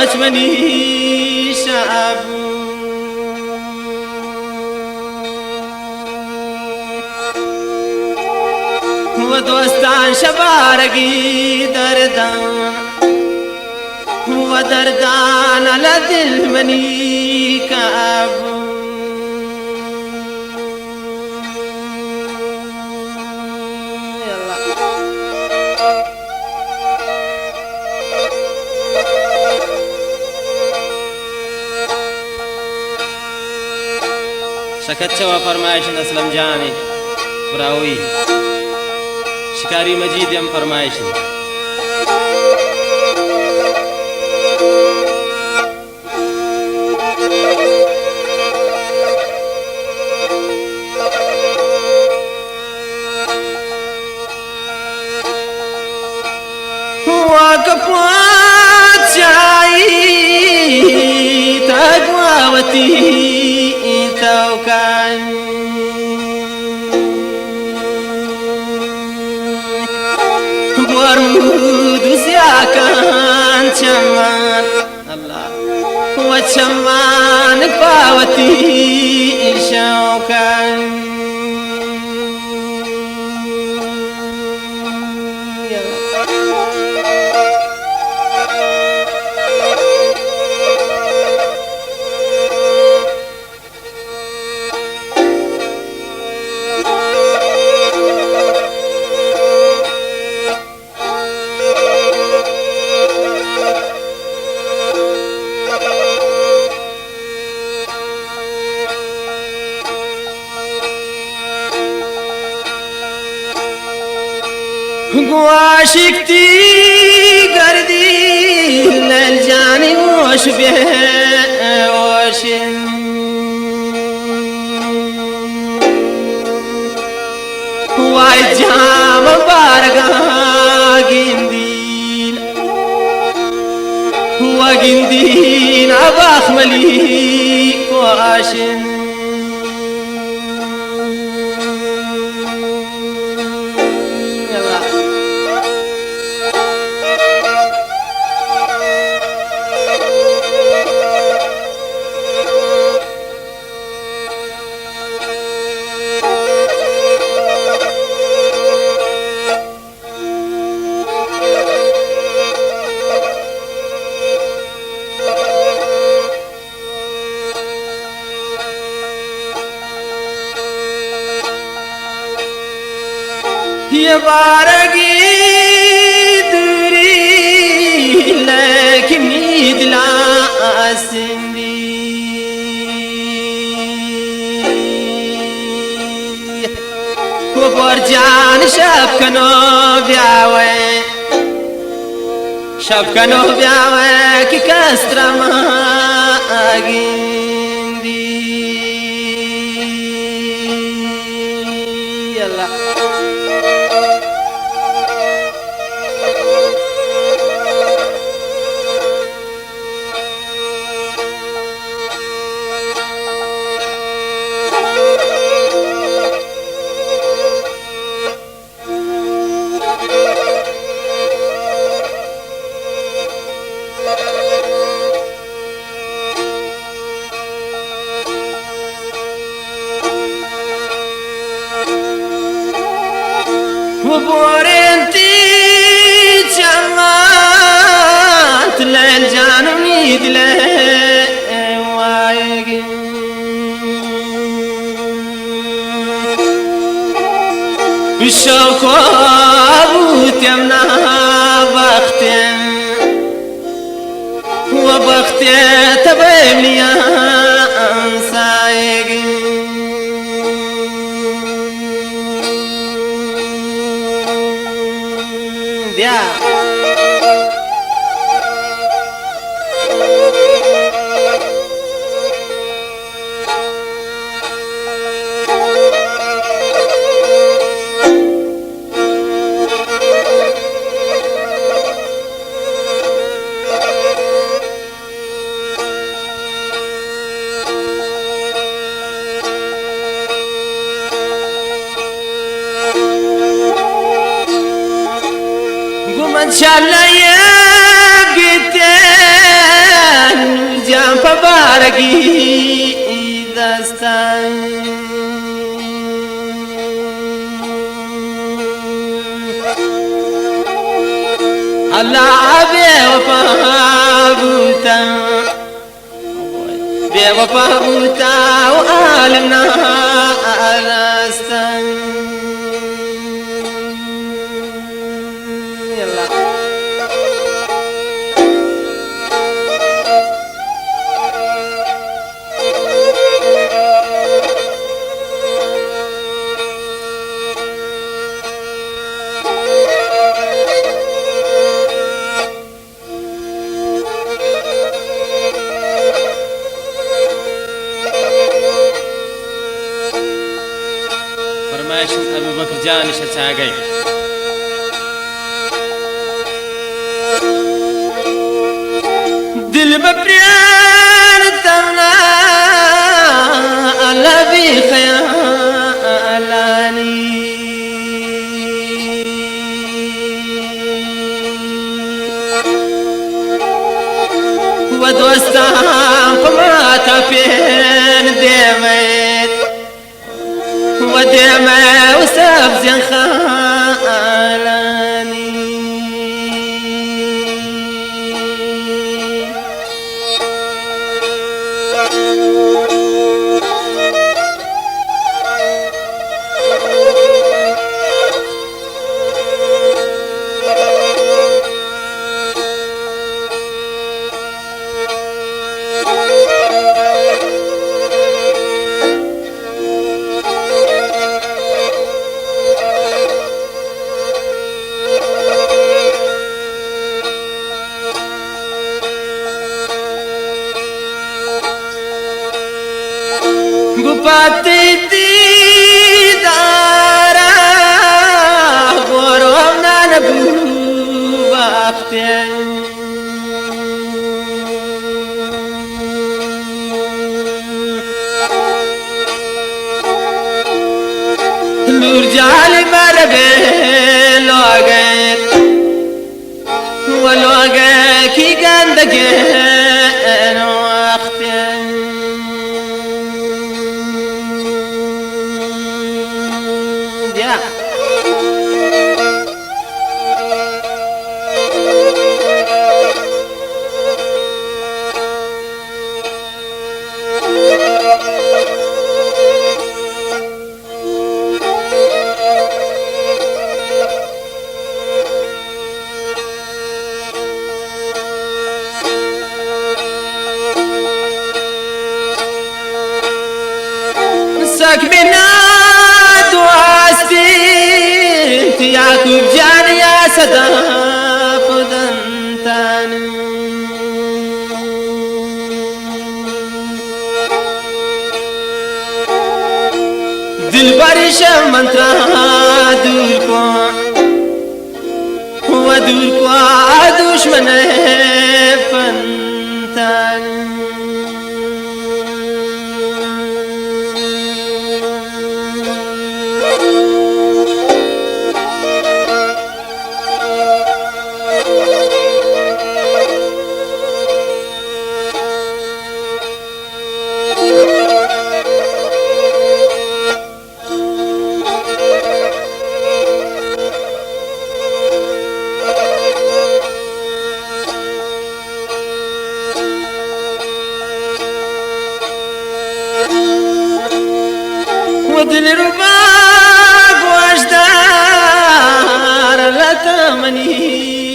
دشمني شعب ودوستان شبارقي دردان ودردان على دل مني كعب شكت شوا فرمائش اسلم جاني براوي شكاري مجيد يم فرمائش وقفت شاي تقواوتي توكان ورود سياكان شمان الله وشمان فاوتي شوكان عاشقتي قردي للجاني وش به وشن وايد جام بارقا قنديل وقنديل عباخ مليك واشن يا بارقي دوري لك ميد لا سندي وبرجان شبكنو بياوي شبكنو بياوي كي كستر ما أجندي يلا وبورنتي جمعت للجان ميد لوايق بالشوق وابوت يمنا بختي وبختي تبين لي انسايق قوم ان شاء الله يا قتال رقي دستان الله بوفا بوتا بوفا بوتا وعالمنا أرستان يلا فرمایشن ابو بکر جان شچاگی دل بپریان تمنا لبی خیالانی و دوستان فما تفین دیمت ودمع وسبز خالاني Bupati dara borona nabu bapten nur jali marbe loget waloget ki gandage waqten ساك بنات واستي يعقوب جان يا صداف دنتان دل برشا منترا دوركو ودوركو دشمن فنتان ودل رباك واشدار لا تمني